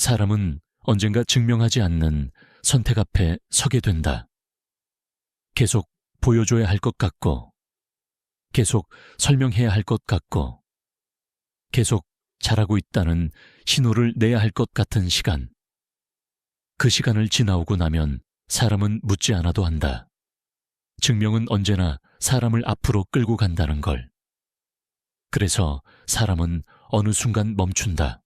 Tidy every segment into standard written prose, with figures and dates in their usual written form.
사람은 언젠가 증명하지 않는 선택 앞에 서게 된다. 계속 보여줘야 할 것 같고, 계속 설명해야 할 것 같고, 계속 잘하고 있다는 신호를 내야 할 것 같은 시간. 그 시간을 지나오고 나면 사람은 묻지 않아도 한다. 증명은 언제나 사람을 앞으로 끌고 간다는 걸. 그래서 사람은 어느 순간 멈춘다.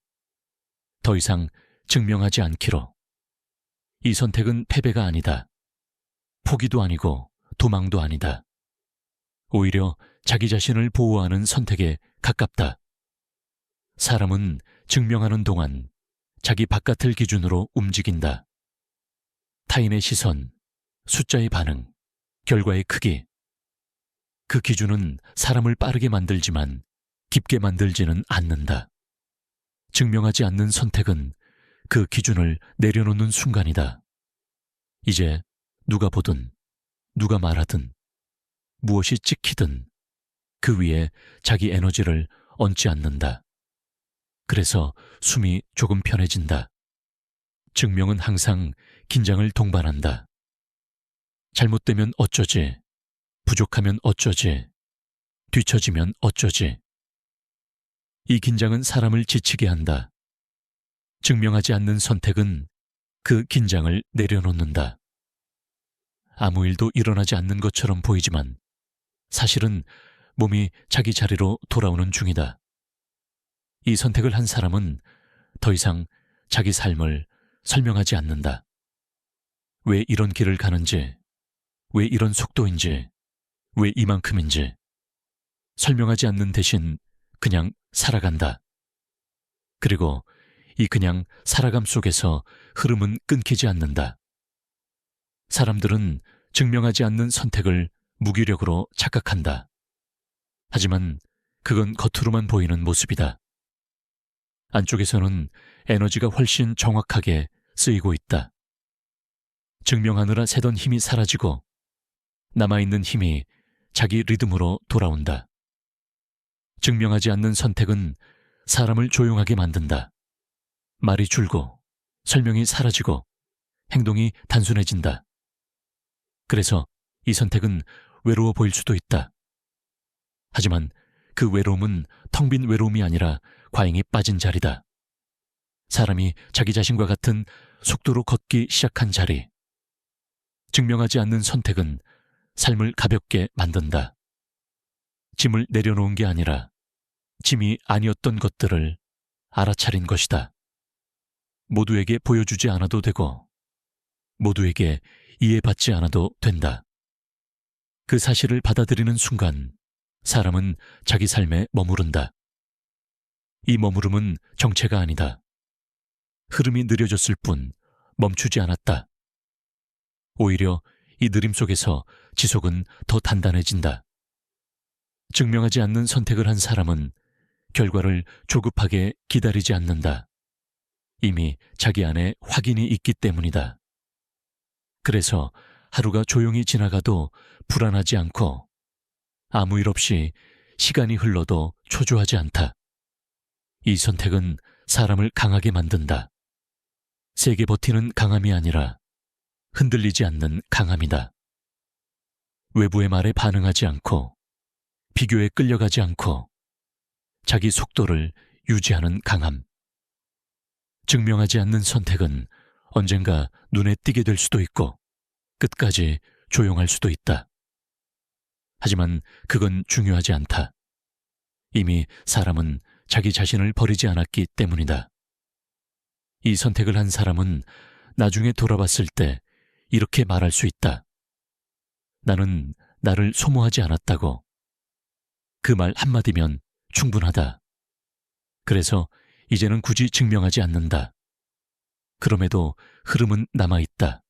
더 이상 증명하지 않기로. 이 선택은 패배가 아니다. 포기도 아니고 도망도 아니다. 오히려 자기 자신을 보호하는 선택에 가깝다. 사람은 증명하는 동안 자기 바깥을 기준으로 움직인다. 타인의 시선, 숫자의 반응, 결과의 크기. 그 기준은 사람을 빠르게 만들지만 깊게 만들지는 않는다. 증명하지 않는 선택은 그 기준을 내려놓는 순간이다. 이제 누가 보든, 누가 말하든, 무엇이 찍히든 그 위에 자기 에너지를 얹지 않는다. 그래서 숨이 조금 편해진다. 증명은 항상 긴장을 동반한다. 잘못되면 어쩌지? 부족하면 어쩌지? 뒤처지면 어쩌지? 이 긴장은 사람을 지치게 한다. 증명하지 않는 선택은 그 긴장을 내려놓는다. 아무 일도 일어나지 않는 것처럼 보이지만 사실은 몸이 자기 자리로 돌아오는 중이다. 이 선택을 한 사람은 더 이상 자기 삶을 설명하지 않는다. 왜 이런 길을 가는지, 왜 이런 속도인지, 왜 이만큼인지 설명하지 않는 대신 그냥 살아간다. 그리고 이 그냥 살아감 속에서 흐름은 끊기지 않는다. 사람들은 증명하지 않는 선택을 무기력으로 착각한다. 하지만 그건 겉으로만 보이는 모습이다. 안쪽에서는 에너지가 훨씬 정확하게 쓰이고 있다. 증명하느라 새던 힘이 사라지고 남아있는 힘이 자기 리듬으로 돌아온다. 증명하지 않는 선택은 사람을 조용하게 만든다. 말이 줄고 설명이 사라지고 행동이 단순해진다. 그래서 이 선택은 외로워 보일 수도 있다. 하지만 그 외로움은 텅 빈 외로움이 아니라 과잉이 빠진 자리다. 사람이 자기 자신과 같은 속도로 걷기 시작한 자리. 증명하지 않는 선택은 삶을 가볍게 만든다. 짐을 내려놓은 게 아니라 짐이 아니었던 것들을 알아차린 것이다. 모두에게 보여주지 않아도 되고 모두에게 이해받지 않아도 된다. 그 사실을 받아들이는 순간 사람은 자기 삶에 머무른다. 이 머무름은 정체가 아니다. 흐름이 느려졌을 뿐 멈추지 않았다. 오히려 이 느림 속에서 지속은 더 단단해진다. 증명하지 않는 선택을 한 사람은 결과를 조급하게 기다리지 않는다. 이미 자기 안에 확인이 있기 때문이다. 그래서 하루가 조용히 지나가도 불안하지 않고 아무 일 없이 시간이 흘러도 초조하지 않다. 이 선택은 사람을 강하게 만든다. 세게 버티는 강함이 아니라 흔들리지 않는 강함이다. 외부의 말에 반응하지 않고 비교에 끌려가지 않고 자기 속도를 유지하는 강함. 증명하지 않는 선택은 언젠가 눈에 띄게 될 수도 있고 끝까지 조용할 수도 있다. 하지만 그건 중요하지 않다. 이미 사람은 자기 자신을 버리지 않았기 때문이다. 이 선택을 한 사람은 나중에 돌아봤을 때 이렇게 말할 수 있다. 나는 나를 소모하지 않았다고. 그 말 한마디면 충분하다. 그래서 이제는 굳이 증명하지 않는다. 그럼에도 흐름은 남아있다.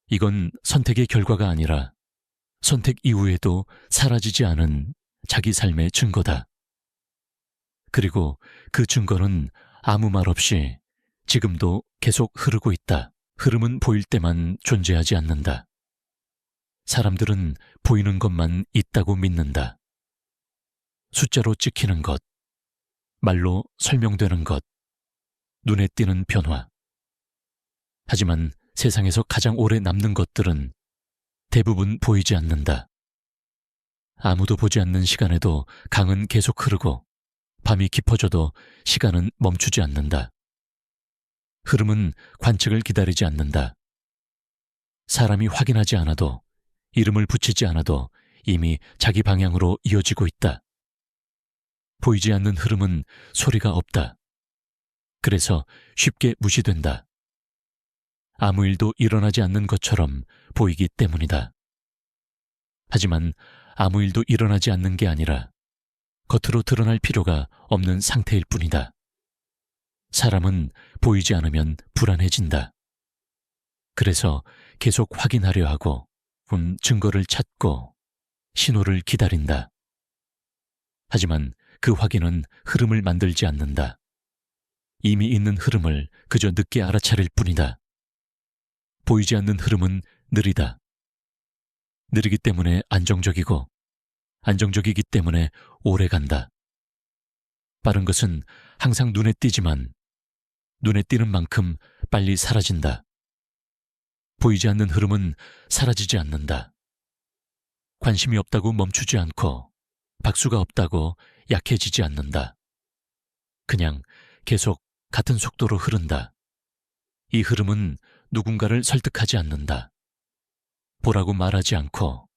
이건 선택의 결과가 아니라 선택 이후에도 사라지지 않은 자기 삶의 증거다. 그리고 그 증거는 아무 말 없이 지금도 계속 흐르고 있다. 흐름은 보일 때만 존재하지 않는다. 사람들은 보이는 것만 있다고 믿는다. 숫자로 찍히는 것, 말로 설명되는 것, 눈에 띄는 변화. 하지만 세상에서 가장 오래 남는 것들은 대부분 보이지 않는다. 아무도 보지 않는 시간에도 강은 계속 흐르고 밤이 깊어져도 시간은 멈추지 않는다. 흐름은 관측을 기다리지 않는다. 사람이 확인하지 않아도, 이름을 붙이지 않아도 이미 자기 방향으로 이어지고 있다. 보이지 않는 흐름은 소리가 없다. 그래서 쉽게 무시된다. 아무 일도 일어나지 않는 것처럼 보이기 때문이다. 하지만 아무 일도 일어나지 않는 게 아니라 겉으로 드러날 필요가 없는 상태일 뿐이다. 사람은 보이지 않으면 불안해진다. 그래서 계속 확인하려 하고, 증거를 찾고, 신호를 기다린다. 하지만 그 확인은 흐름을 만들지 않는다. 이미 있는 흐름을 그저 늦게 알아차릴 뿐이다. 보이지 않는 흐름은 느리다. 느리기 때문에 안정적이고, 안정적이기 때문에 오래 간다. 빠른 것은 항상 눈에 띄지만 눈에 띄는 만큼 빨리 사라진다. 보이지 않는 흐름은 사라지지 않는다. 관심이 없다고 멈추지 않고 박수가 없다고 약해지지 않는다. 그냥 계속 같은 속도로 흐른다. 이 흐름은 누군가를 설득하지 않는다. 보라고 말하지 않고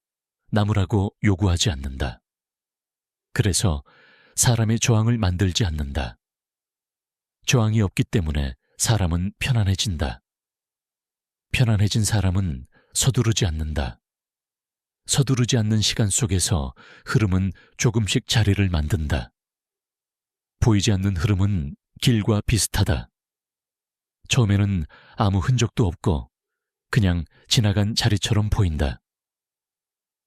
남으라고 요구하지 않는다. 그래서 사람의 저항을 만들지 않는다. 저항이 없기 때문에 사람은 편안해진다. 편안해진 사람은 서두르지 않는다. 서두르지 않는 시간 속에서 흐름은 조금씩 자리를 만든다. 보이지 않는 흐름은 길과 비슷하다. 처음에는 아무 흔적도 없고 그냥 지나간 자리처럼 보인다.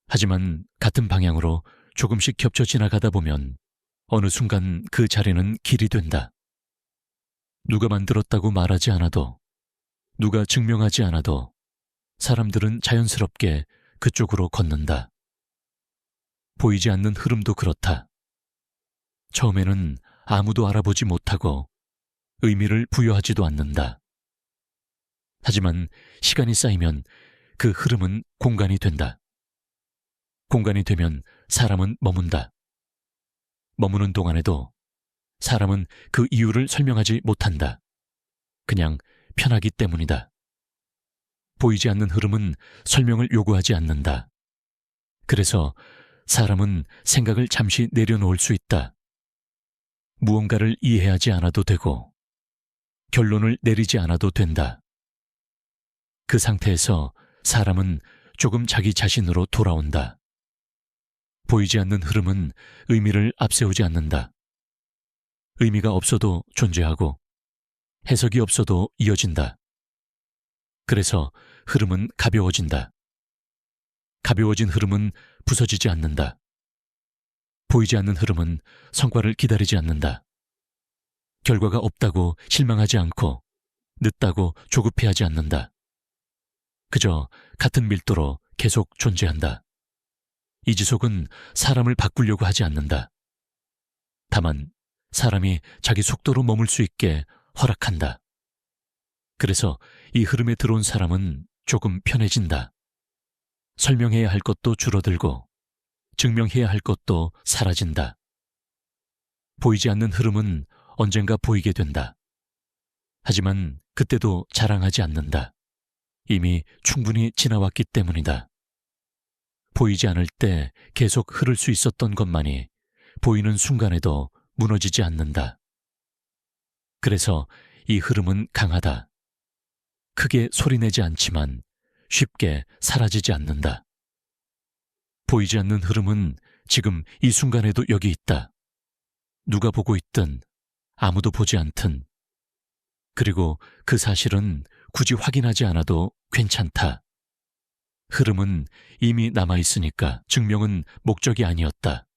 하지만 같은 방향으로 조금씩 겹쳐 지나가다 보면 어느 순간 그 자리는 길이 된다. 누가 만들었다고 말하지 않아도, 누가 증명하지 않아도 사람들은 자연스럽게 그쪽으로 걷는다. 보이지 않는 흐름도 그렇다. 처음에는 아무도 알아보지 못하고 의미를 부여하지도 않는다. 하지만 시간이 쌓이면 그 흐름은 공간이 된다. 공간이 되면 사람은 머문다. 머무는 동안에도 사람은 그 이유를 설명하지 못한다. 그냥 편하기 때문이다. 보이지 않는 흐름은 설명을 요구하지 않는다. 그래서 사람은 생각을 잠시 내려놓을 수 있다. 무언가를 이해하지 않아도 되고 결론을 내리지 않아도 된다. 그 상태에서 사람은 조금 자기 자신으로 돌아온다. 보이지 않는 흐름은 의미를 앞세우지 않는다. 의미가 없어도 존재하고 해석이 없어도 이어진다. 그래서 흐름은 가벼워진다. 가벼워진 흐름은 부서지지 않는다. 보이지 않는 흐름은 성과를 기다리지 않는다. 결과가 없다고 실망하지 않고 늦다고 조급해하지 않는다. 그저 같은 밀도로 계속 존재한다. 이 지속은 사람을 바꾸려고 하지 않는다. 다만 사람이 자기 속도로 머물 수 있게 허락한다. 그래서 이 흐름에 들어온 사람은 조금 편해진다. 설명해야 할 것도 줄어들고 증명해야 할 것도 사라진다. 보이지 않는 흐름은 언젠가 보이게 된다. 하지만 그때도 자랑하지 않는다. 이미 충분히 지나왔기 때문이다. 보이지 않을 때 계속 흐를 수 있었던 것만이 보이는 순간에도 무너지지 않는다. 그래서 이 흐름은 강하다. 크게 소리내지 않지만 쉽게 사라지지 않는다. 보이지 않는 흐름은 지금 이 순간에도 여기 있다. 누가 보고 있든 아무도 보지 않든. 그리고 그 사실은 굳이 확인하지 않아도 괜찮다. 흐름은 이미 남아있으니까 증명은 목적이 아니었다.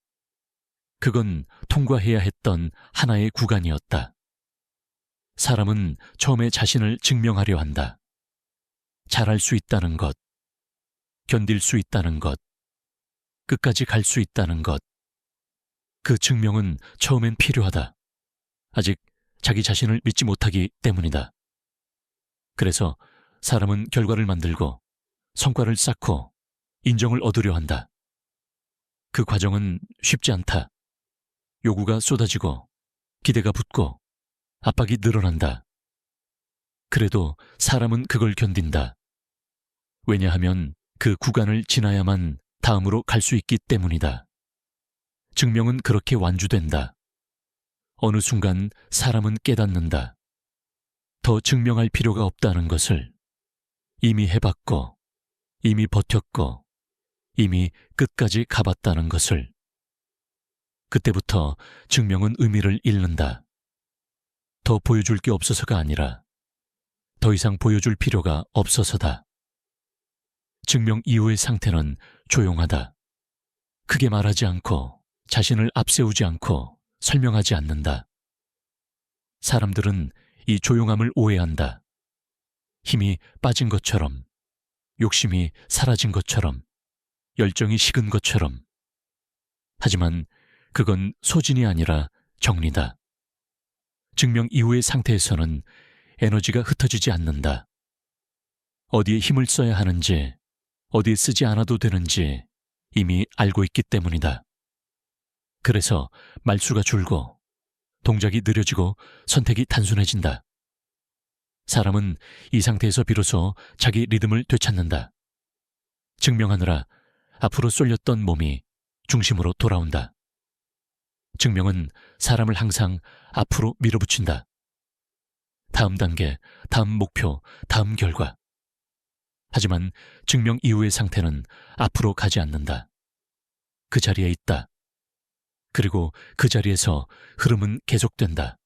그건 통과해야 했던 하나의 구간이었다. 사람은 처음에 자신을 증명하려 한다. 잘할 수 있다는 것, 견딜 수 있다는 것, 끝까지 갈 수 있다는 것. 그 증명은 처음엔 필요하다. 아직 자기 자신을 믿지 못하기 때문이다. 그래서 사람은 결과를 만들고 성과를 쌓고 인정을 얻으려 한다. 그 과정은 쉽지 않다. 요구가 쏟아지고 기대가 붙고 압박이 늘어난다. 그래도 사람은 그걸 견딘다. 왜냐하면 그 구간을 지나야만 다음으로 갈 수 있기 때문이다. 증명은 그렇게 완주된다. 어느 순간 사람은 깨닫는다. 더 증명할 필요가 없다는 것을. 이미 해봤고, 이미 버텼고, 이미 끝까지 가봤다는 것을. 그때부터 증명은 의미를 잃는다. 더 보여줄 게 없어서가 아니라 더 이상 보여줄 필요가 없어서다. 증명 이후의 상태는 조용하다. 크게 말하지 않고 자신을 앞세우지 않고 설명하지 않는다. 사람들은 이 조용함을 오해한다. 힘이 빠진 것처럼, 욕심이 사라진 것처럼, 열정이 식은 것처럼. 하지만 그건 소진이 아니라 정리다. 증명 이후의 상태에서는 에너지가 흩어지지 않는다. 어디에 힘을 써야 하는지, 어디에 쓰지 않아도 되는지 이미 알고 있기 때문이다. 그래서 말수가 줄고 동작이 느려지고 선택이 단순해진다. 사람은 이 상태에서 비로소 자기 리듬을 되찾는다. 증명하느라 앞으로 쏠렸던 몸이 중심으로 돌아온다. 증명은 사람을 항상 앞으로 밀어붙인다. 다음 단계, 다음 목표, 다음 결과. 하지만 증명 이후의 상태는 앞으로 가지 않는다. 그 자리에 있다. 그리고 그 자리에서 흐름은 계속된다.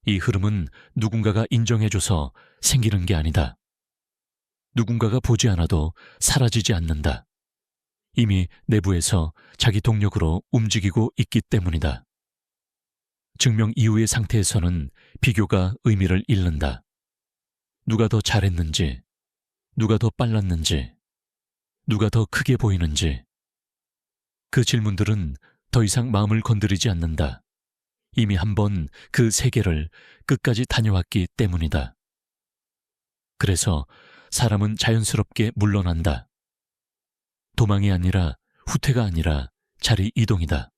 이 흐름은 누군가가 인정해줘서 생기는 게 아니다. 누군가가 보지 않아도 사라지지 않는다. 이미 내부에서 자기 동력으로 움직이고 있기 때문이다. 증명 이후의 상태에서는 비교가 의미를 잃는다. 누가 더 잘했는지, 누가 더 빨랐는지, 누가 더 크게 보이는지. 그 질문들은 더 이상 마음을 건드리지 않는다. 이미 한번 그 세계를 끝까지 다녀왔기 때문이다. 그래서 사람은 자연스럽게 물러난다. 도망이 아니라 후퇴가 아니라 자리 이동이다.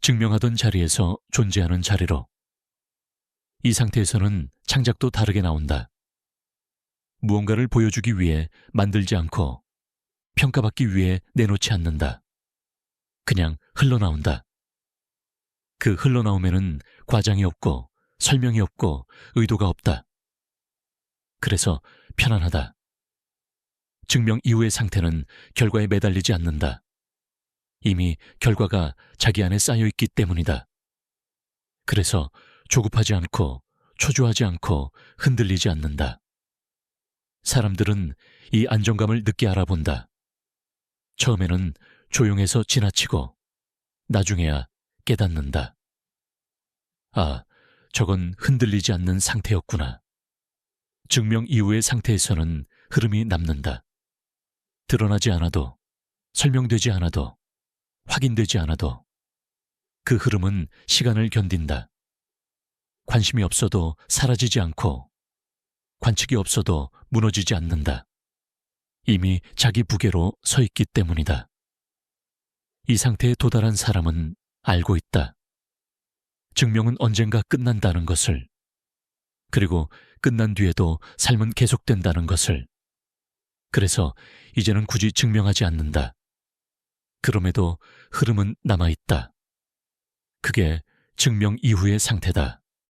증명하던 자리에서 존재하는 자리로. 이 상태에서는 창작도 다르게 나온다. 무언가를 보여주기 위해 만들지 않고 평가받기 위해 내놓지 않는다. 그냥 흘러나온다. 그 흘러나옴에는 과장이 없고 설명이 없고 의도가 없다. 그래서 편안하다. 증명 이후의 상태는 결과에 매달리지 않는다. 이미 결과가 자기 안에 쌓여있기 때문이다. 그래서 조급하지 않고 초조하지 않고 흔들리지 않는다. 사람들은 이 안정감을 늦게 알아본다. 처음에는 조용해서 지나치고 나중에야 깨닫는다. 아, 저건 흔들리지 않는 상태였구나. 증명 이후의 상태에서는 흐름이 남는다. 드러나지 않아도, 설명되지 않아도, 확인되지 않아도 그 흐름은 시간을 견딘다. 관심이 없어도 사라지지 않고 관측이 없어도 무너지지 않는다. 이미 자기 부계로 서 있기 때문이다. 이 상태에 도달한 사람은 알고 있다. 증명은 언젠가 끝난다는 것을, 그리고 끝난 뒤에도 삶은 계속된다는 것을. 그래서 이제는 굳이 증명하지 않는다. 그럼에도 흐름은 남아있다. 그게 증명 이후의 상태다.